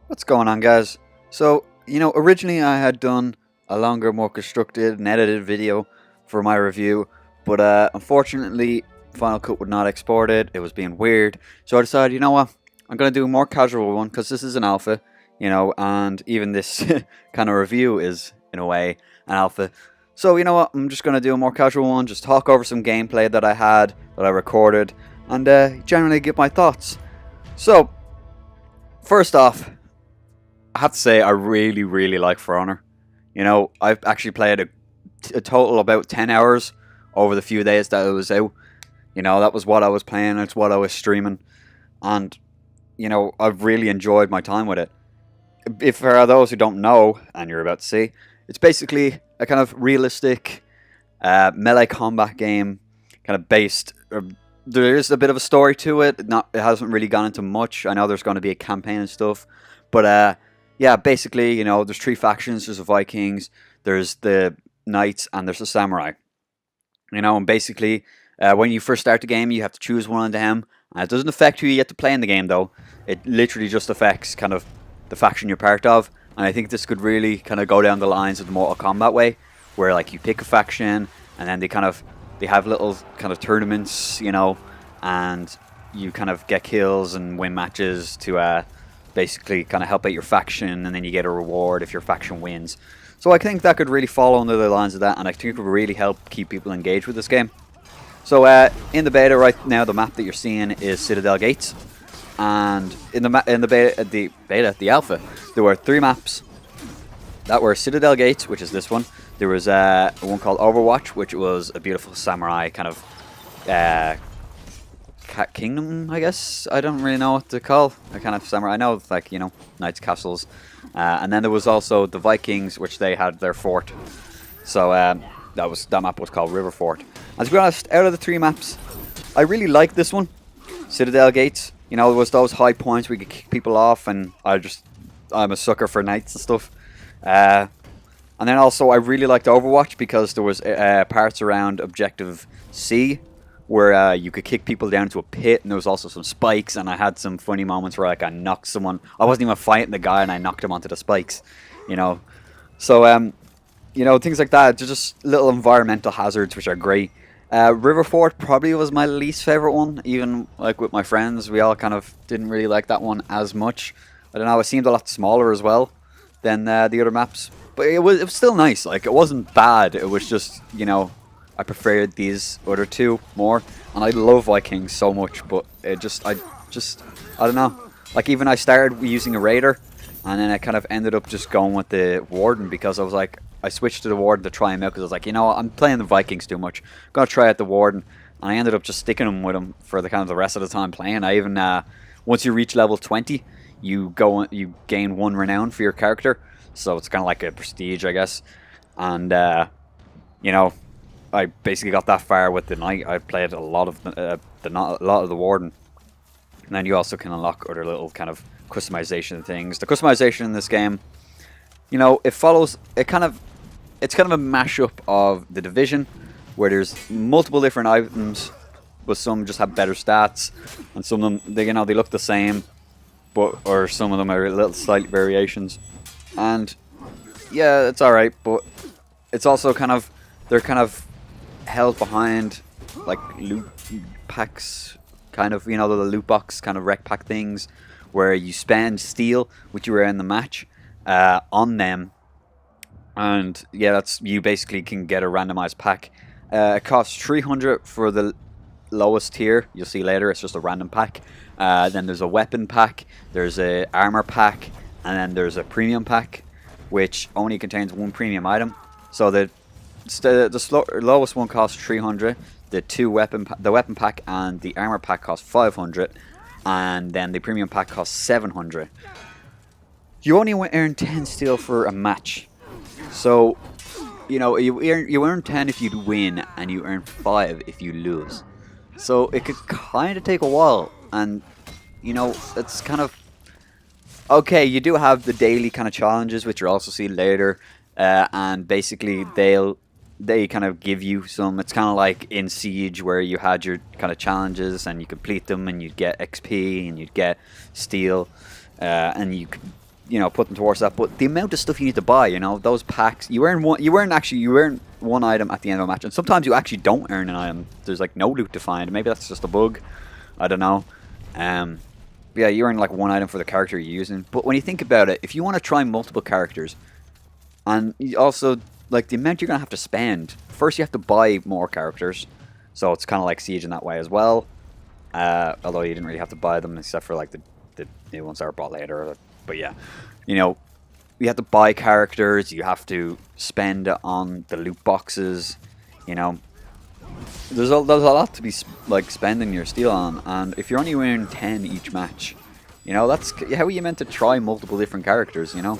What's going on, guys? So, originally I had done a longer, more constructed and edited video for my review, but unfortunately, Final Cut would not export it. It was being weird. So I decided, you know what? I'm going to do a more casual one because this is an alpha, and even this kind of review is, in a way, an alpha. So, you know what? I'm just going to do a more casual one, just talk over some gameplay that I had, that I recorded, and generally give my thoughts. So, first off, I have to say I really, really like For Honor. I've actually played a total about 10 hours over the few days that it was out. That was what I was playing, it's what I was streaming, and, I've really enjoyed my time with it. If for those who don't know, and you're about to see, it's basically a kind of realistic melee combat game, kind of based. There is a bit of a story to it. It hasn't really gone into much. I know there's going to be a campaign and stuff, but yeah, basically, there's three factions. There's the Vikings, there's the Knights, and there's the Samurai. And basically, when you first start the game, you have to choose one of them. And it doesn't affect who you get to play in the game, though. It literally just affects kind of the faction you're part of. And I think this could really kind of go down the lines of the Mortal Kombat way, where like you pick a faction, and then they have little kind of tournaments, and you kind of get kills and win matches to basically kind of help out your faction, and then you get a reward if your faction wins. So I think that could really fall under the lines of that, and I think it would really help keep people engaged with this game. So in the beta right now, the map that you're seeing is Citadel Gates, and in the alpha, there were three maps that were Citadel Gates, which is this one. There was one called Overwatch, which was a beautiful samurai kind of kingdom, I guess. I don't really know what to call a kind of samurai. I know, like, knights castles. And then there was also the Vikings, which they had their fort. So that map was called River Fort. And to be honest, out of the three maps, I really like this one, Citadel Gates. It was those high points where you could kick people off, and I'm a sucker for knights and stuff. And then also I really liked Overwatch because there was parts around Objective C where you could kick people down into a pit, and there was also some spikes, and I had some funny moments where like I knocked someone. I wasn't even fighting the guy, and I knocked him onto the spikes. So things like that. They're just little environmental hazards which are great. River Fort probably was my least favorite one. Even like with my friends, we all kind of didn't really like that one as much. I don't know. It seemed a lot smaller as well than the other maps, but it was still nice. Like, it wasn't bad. It was just, I preferred these other two more, and I love Vikings so much, but I don't know. Like, even I started using a Raider, and then I kind of ended up just going with the Warden, because I was like, I switched to the Warden to try him out, because I was like, I'm playing the Vikings too much. I'm going to try out the Warden, and I ended up just sticking him with him for the kind of the rest of the time playing. I even, once you reach level 20, you gain 1 renown for your character, so it's kind of like a prestige, I guess. And, I basically got that far with the Knight. I played a lot of the Warden, and then you also can unlock other little kind of customization things. The customization in this game, it follows it's kind of a mashup of the Division, where there's multiple different items, but some just have better stats, and some of them they look the same, or some of them are little slight variations, and yeah, it's all right, but it's also they're kind of held behind like loot packs, kind of, the loot box kind of rec pack things, where you spend steel, which you are in the match, on them, and yeah, you basically can get a randomized pack. It costs 300 for the lowest tier. You'll see later, it's just a random pack. Then there's a weapon pack, there's a armor pack, and then there's a premium pack, which only contains one premium item. So the lowest one costs 300. The weapon pack and the armor pack cost 500, and then the premium pack costs 700. You only earn 10 steel for a match, so you earn 10 if you win, and you earn 5 if you lose. So it could kind of take a while, and it's kind of okay. You do have the daily kind of challenges, which you'll also see later, and basically they kind of give you some. It's kind of like in Siege, where you had your kind of challenges and you complete them and you'd get XP and you'd get steel, and you could you know, put them towards that. But the amount of stuff you need to buy, you know, those packs, you earn one item at the end of a match, and sometimes you actually don't earn an item. There's like no loot to find. Maybe that's just a bug. I don't know. Yeah, you earn like one item for the character you're using. But when you think about it, if you want to try multiple characters, and you also like the amount you're gonna have to spend. First, you have to buy more characters, so it's kind of like Siege in that way as well. Although you didn't really have to buy them except for like the new ones that are bought later. But yeah, you know, you have to buy characters. You have to spend on the loot boxes. You know, there's a lot to be like spending your steel on, and if you're only winning 10 each match, you know, that's how are you meant to try multiple different characters, you know?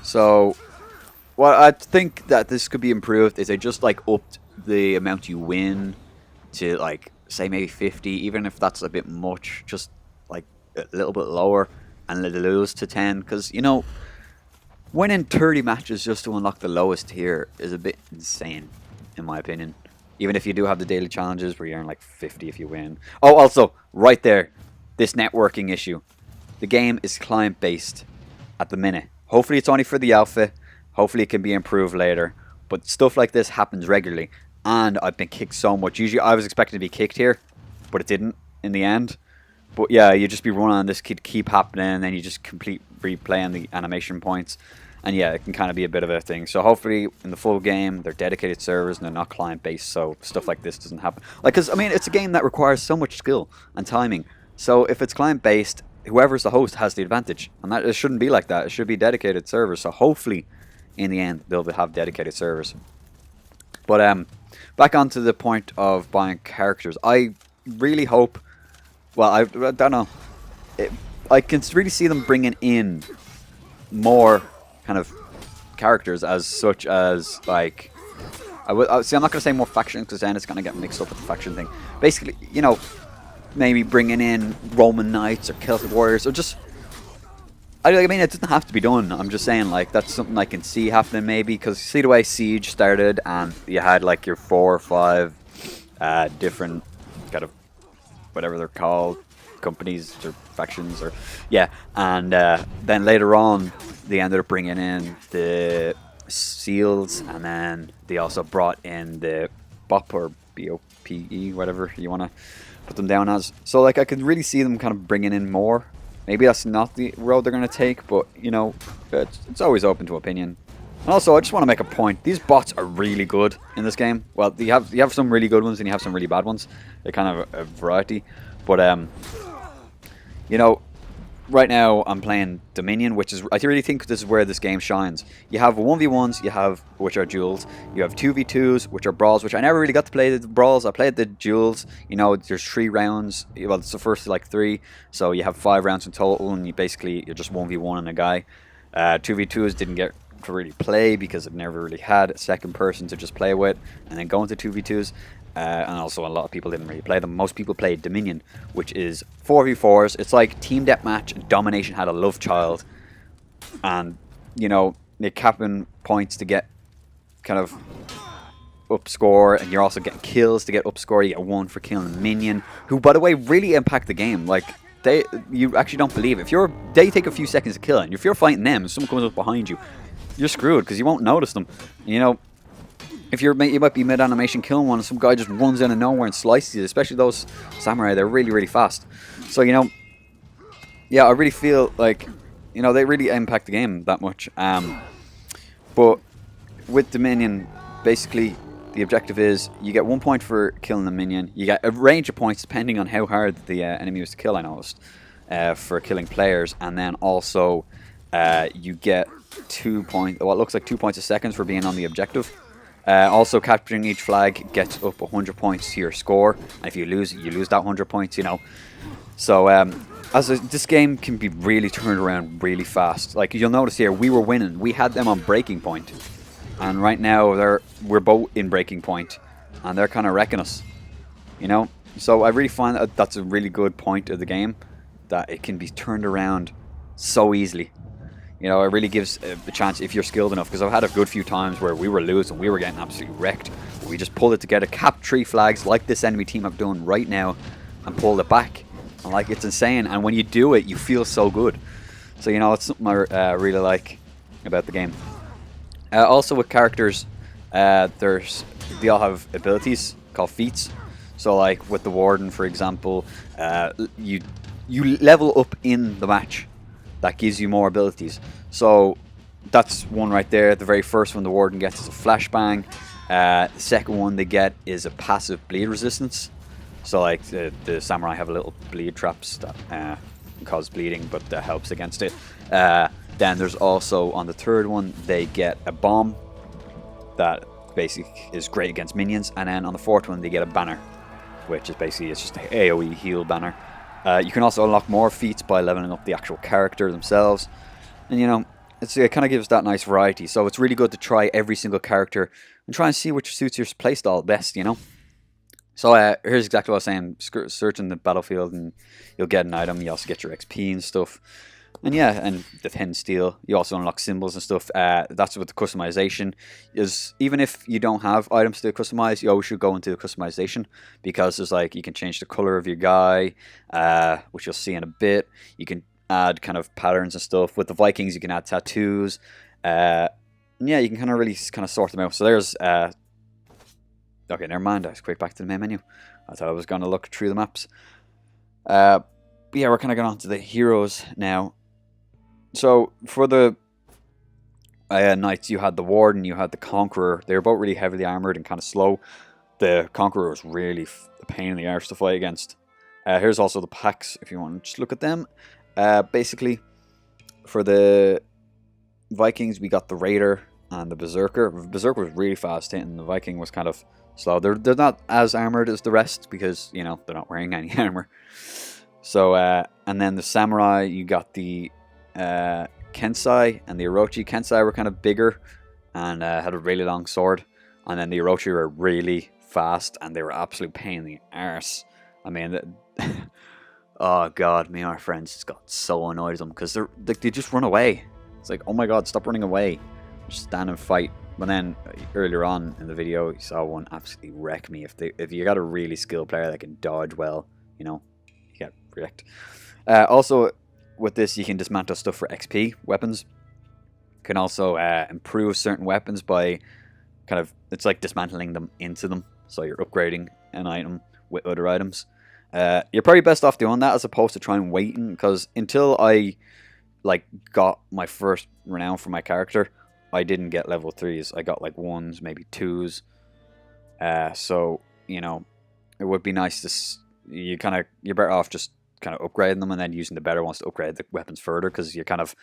So what I think that this could be improved is they just like upped the amount you win to like say maybe 50, even if that's a bit much, just like a little bit lower, and let it lose to 10, because you know, winning 30 matches just to unlock the lowest tier is a bit insane in my opinion. Even if you do have the daily challenges where you earn like 50 if you win. Oh, also, right there, this networking issue. The game is client-based at the minute. Hopefully it's only for the alpha. Hopefully it can be improved later. But stuff like this happens regularly. And I've been kicked so much. Usually I was expecting to be kicked here, but it didn't in the end. But yeah, you just be running on this could keep happening, and then you just complete replaying the animation points. And yeah, it can kind of be a bit of a thing. So hopefully in the full game, they're dedicated servers and they're not client-based, so stuff like this doesn't happen. Like, because, I mean, it's a game that requires so much skill and timing. So if it's client-based, whoever's the host has the advantage. And that it shouldn't be like that. It should be dedicated servers. So hopefully, in the end, they'll have dedicated servers. But back onto the point of buying characters. I really hope... Well, I don't know. I can really see them bringing in more kind of characters, as such as like I'm not going to say more factions, because then it's going to get mixed up with the faction thing. Basically, you know, maybe bringing in Roman Knights or Celtic Warriors, or just I mean, it doesn't have to be done. I'm just saying, like, that's something I can see happening maybe, because see the way Siege started and you had like your 4 or 5 different kind of whatever they're called, companies or factions, or yeah, and then later on they ended up bringing in the SEALs, and then they also brought in the BOP or BOPE, whatever you want to put them down as. So like I could really see them kind of bringing in more. Maybe that's not the road they're going to take, but you know, it's always open to opinion. And also, I just want to make a point. These bots are really good in this game. Well, you have some really good ones and you have some really bad ones. They're kind of a variety. But you know, right now I'm playing Dominion, which is, I really think this is where this game shines. You have 1v1s, you have, which are duels. You have 2v2s, which are brawls, which I never really got to play the brawls. I played the duels. You know, there's 3 rounds. Well, it's the first like 3, so you have 5 rounds in total, and you're just 1v1 and a guy. 2v2s didn't get to really play because it never really had a second person to just play with, and then go into 2v2s. And also a lot of people didn't really play them. Most people played Dominion, which is 4v4s. It's like Team Deathmatch. Domination had a love child, and you know, you're capping points to get kind of up score, and you're also getting kills to get up score. You get 1 for killing a minion, who by the way really impact the game. Like you actually don't believe it. They take a few seconds to kill, and if you're fighting them and someone comes up behind you, you're screwed because you won't notice them. You know, if you might be mid-animation killing one and some guy just runs out of nowhere and slices you, especially those samurai, they're really, really fast. So, you know, yeah, I really feel like, you know, they really impact the game that much. But with Dominion, basically, the objective is you get 1 point for killing the minion. You get a range of points depending on how hard the enemy was to kill, I noticed, for killing players. And then also you get 2 points, what looks like 2 points a second for being on the objective. Also, capturing each flag gets up 100 points to your score, and if you lose that 100 points, you know. So, this game can be really turned around really fast. Like, you'll notice here, we were winning. We had them on breaking point, and right now we're both in breaking point, and they're kind of wrecking us, you know. So I really find that that's a really good point of the game, that it can be turned around so easily. You know, it really gives a chance if you're skilled enough, because I've had a good few times where we were losing, we were getting absolutely wrecked. We just pulled it together, capped 3 flags like this enemy team have done right now, and pulled it back. And like, it's insane. And when you do it, you feel so good. So you know, it's something I really like about the game. Also with characters, they all have abilities called feats. So like with the Warden, for example, you level up in the match. That gives you more abilities. So that's one right there. The very first one the Warden gets is a flashbang. The second one they get is a passive bleed resistance. So like the samurai have a little bleed traps that cause bleeding, but that helps against it. Then there's also on the third one they get a bomb that basically is great against minions, and then on the fourth one they get a banner, which is basically it's just an AoE heal banner. You can also unlock more feats by leveling up the actual character themselves, and you know it kind of gives that nice variety. So it's really good to try every single character and try and see which suits your playstyle best, you know. So here's exactly what I was saying. Search in the battlefield and you'll get an item. You also get your XP and stuff. And yeah, and the hidden steel. You also unlock symbols and stuff. That's with the customization. Is even if you don't have items to customize, you always should go into the customization, because there's like you can change the color of your guy, which you'll see in a bit. You can add kind of patterns and stuff. With the Vikings, you can add tattoos. And yeah, you can kind of really kind of sort them out. So there's okay, never mind. I was quick back to the main menu. I thought I was going to look through the maps. But yeah, we're kind of going on to the heroes now. So for the knights, you had the Warden, you had the Conqueror. They were both really heavily armored and kind of slow. The Conqueror was really a pain in the arse to fight against. Here's also the packs, if you want to just look at them. Basically, for the Vikings, we got the Raider and the Berserker. Berserker was really fast hitting. The Viking was kind of slow. They're not as armored as the rest because, you know, they're not wearing any armor. So, and then the Samurai, you got the Kensai and the Orochi. Kensai were kind of bigger and had a really long sword. And then the Orochi were really fast and they were absolute pain in the arse. I mean, oh god, me and our friends just got so annoyed at them because they just run away. It's like, oh my god, stop running away. Just stand and fight. But then earlier on in the video, you saw one absolutely wreck me. If you got a really skilled player that can dodge well, you know, you get wrecked. Also, with this, you can dismantle stuff for XP weapons. You can also improve certain weapons by kind of, it's like dismantling them into them. So you're upgrading an item with other items. You're probably best off doing that as opposed to trying waiting, because until I like got my first renown for my character, I didn't get level 3s. I got like 1s, maybe 2s. So, you know, it would be nice to... You're better off just kind of upgrading them and then using the better ones to upgrade the weapons further, because you're kind of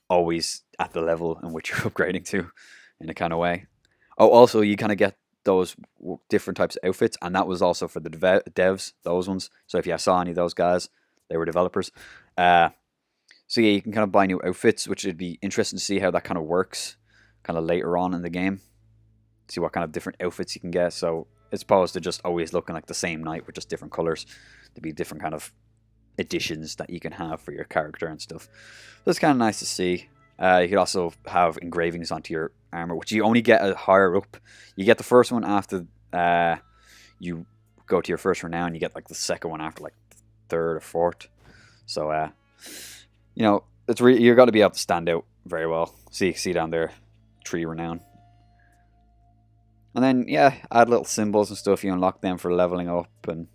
always at the level in which you're upgrading to in a kind of way. Oh, also, you kind of get those different types of outfits, and that was also for the devs, those ones. So if you saw any of those guys, they were developers. So yeah, you can kind of buy new outfits, which would be interesting to see how that kind of works kind of later on in the game. See what kind of different outfits you can get. So as opposed to just always looking like the same knight with just different colors, there'd be different kind of additions that you can have for your character and stuff. So it's kind of nice to see. You could also have engravings onto your armor, which you only get higher up. You get the first one after you go to your first renown. You get like the second one after like third or fourth. So you know, you're got to be able to stand out very well. See down there, 3 renown. And then yeah, add little symbols and stuff. You unlock them for leveling up, and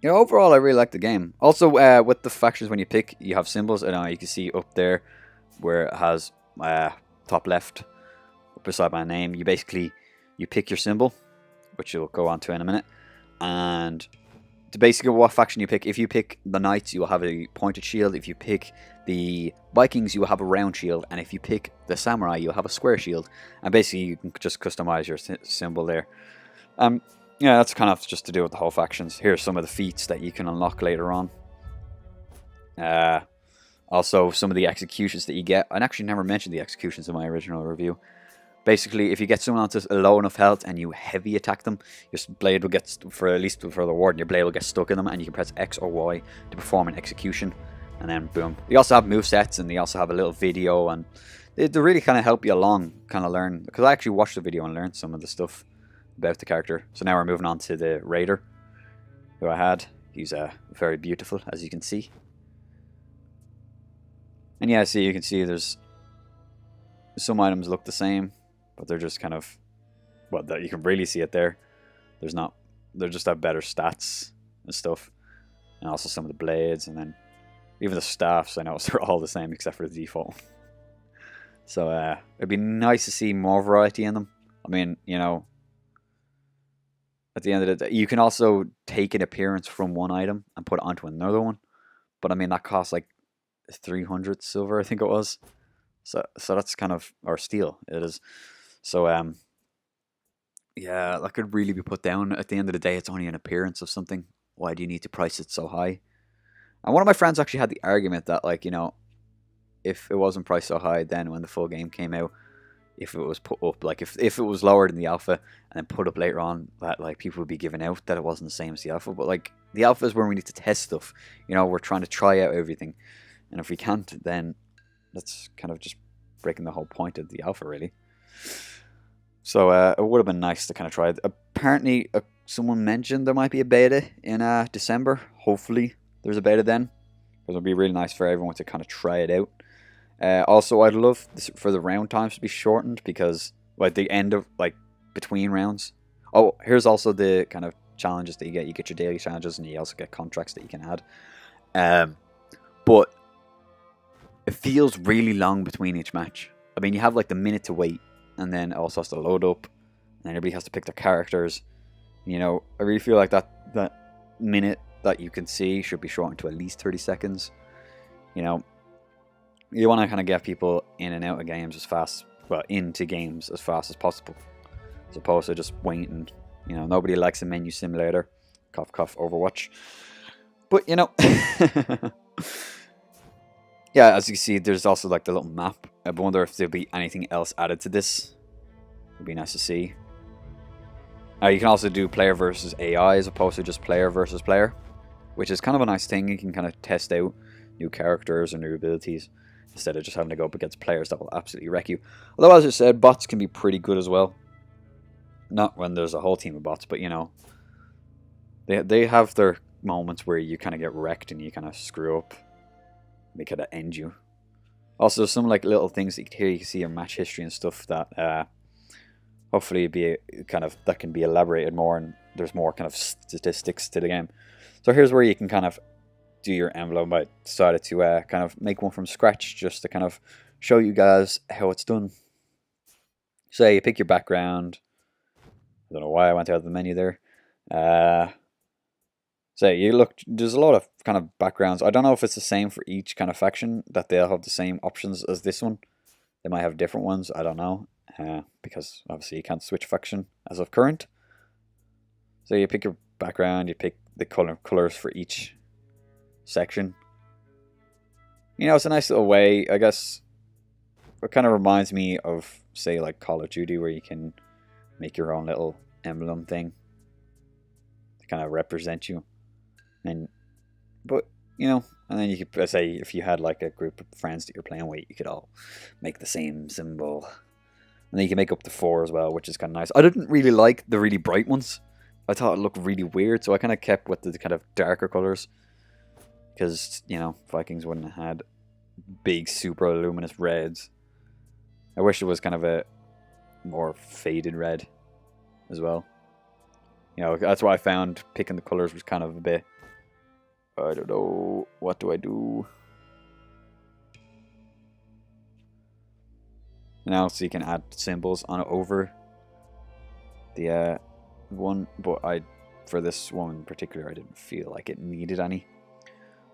you know, overall I really like the game. Also, with the factions, when you pick, you have symbols. I know you can see up there where it has top left beside my name. You pick your symbol, which you'll go on to in a minute, and to basically what faction you pick. If you pick the Knights, you will have a pointed shield. If you pick the Vikings, you will have a round shield. And if you pick the Samurai, you'll have a square shield. And basically, you can just customize your symbol there. Yeah, that's kind of just to do with the whole factions. Here's some of the feats that you can unlock later on. Also, some of the executions that you get. I actually never mentioned the executions in my original review. Basically, if you get someone onto low enough health and you heavy attack them, your blade will get, at least for the Warden, your blade will get stuck in them, and you can press X or Y to perform an execution, and then boom. They also have movesets, and they also have a little video, and they really kind of help you along, kind of learn, because I actually watched the video and learned some of the stuff about the character. So now we're moving on to the Raider, who I had. He's very beautiful, as you can see. And yeah, see, you can see there's some items look the same, but they're just kind of, well, you can really see it there. There's not, they just have better stats and stuff. And also some of the blades, and then even the staffs, I noticed they're all the same except for the default. So it'd be nice to see more variety in them. I mean, you know, at the end of the day, you can also take an appearance from one item and put it onto another one. But I mean, that costs like 300 silver, I think it was. So that's kind of, or steel, it is. So yeah, that could really be put down. At the end of the day, it's only an appearance of something. Why do you need to price it so high? And one of my friends actually had the argument that, like, you know, if it wasn't priced so high then when the full game came out, if it was put up, like if it was lowered in the alpha and then put up later on, that like people would be giving out that it wasn't the same as the alpha. But like the alpha is where we need to test stuff. You know, we're trying to try out everything, and if we can't, then that's kind of just breaking the whole point of the alpha, really. So it would have been nice to kind of try it. Apparently, someone mentioned there might be a beta in December. Hopefully, there's a beta then, because it would be really nice for everyone to kind of try it out. Also, I'd love for the round times to be shortened, because like the end of, like, between rounds. Oh, here's also the kind of challenges that you get. You get your daily challenges, and you also get contracts that you can add. But it feels really long between each match. I mean, you have like the minute to wait, and then it also has to load up, and everybody has to pick their characters. You know, I really feel like that minute that you can see should be shortened to at least 30 seconds. You know, you want to kind of get people in and out of games as fast, well, into games as fast as possible, as opposed to just waiting. You know, nobody likes a menu simulator. Cough, cough, Overwatch. But, you know, yeah, as you can see, there's also like the little map. I wonder if there'll be anything else added to this. It'd be nice to see. You can also do player versus AI as opposed to just player versus player, which is kind of a nice thing. You can kind of test out new characters and new abilities instead of just having to go up against players that will absolutely wreck you. Although, as I said, bots can be pretty good as well. Not when there's a whole team of bots, but, you know, they have their moments where you kind of get wrecked and you kind of screw up. They kind of end you. Also, some like little things that you can see in match history and stuff that hopefully be kind of, that can be elaborated more, and there's more kind of statistics to the game. So here's where you can kind of do your emblem. I decided to kind of make one from scratch just to kind of show you guys how it's done. So you pick your background. I don't know why I went out of the menu there. So you look, there's a lot of kind of backgrounds. I don't know if it's the same for each kind of faction, that they'll have the same options as this one. They might have different ones, I don't know. Because obviously you can't switch faction as of current. So you pick your background, you pick the colors for each section. You know, it's a nice little way, I guess. It kind of reminds me of, say, like Call of Duty, where you can make your own little emblem thing to kind of represent you. But, you know, and then you could say, if you had like a group of friends that you're playing with, you could all make the same symbol. And then you can make up to 4 as well, which is kind of nice. I didn't really like the really bright ones. I thought it looked really weird, so I kind of kept with the kind of darker colors. Because, you know, Vikings wouldn't have had big, super luminous reds. I wish it was kind of a more faded red as well. You know, that's why I found picking the colors was kind of a bit, I don't know, what do I do? Now, so you can add symbols on it over the one, but for this one in particular, I didn't feel like it needed any.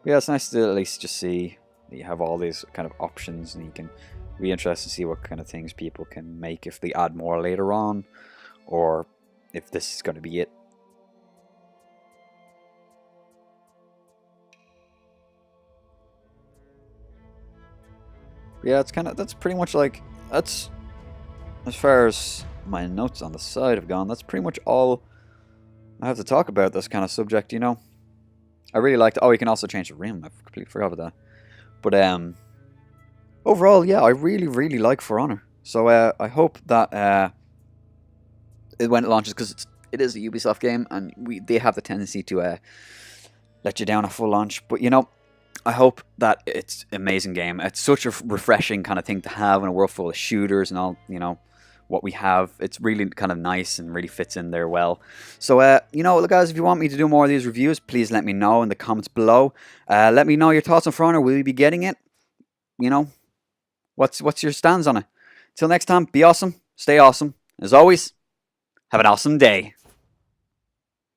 But yeah, it's nice to at least just see that you have all these kind of options, and you can be interested to see what kind of things people can make if they add more later on, or if this is going to be it. Yeah, it's kind of, that's pretty much like, that's, as far as my notes on the side have gone, that's pretty much all I have to talk about this kind of subject, you know. I really liked, oh, you can also change the rim, I completely forgot about that. But overall, yeah, I really, really like For Honor. So I hope that when it launches, because it is a Ubisoft game, and they have the tendency to let you down a full launch. But, you know, I hope that it's an amazing game. It's such a refreshing kind of thing to have in a world full of shooters and all, what we have. It's really kind of nice and really fits in there well. So, guys, if you want me to do more of these reviews, please let me know in the comments below. Let me know your thoughts on For Honor. Will you be getting it? What's your stance on it? Till next time, be awesome, stay awesome. As always, have an awesome day.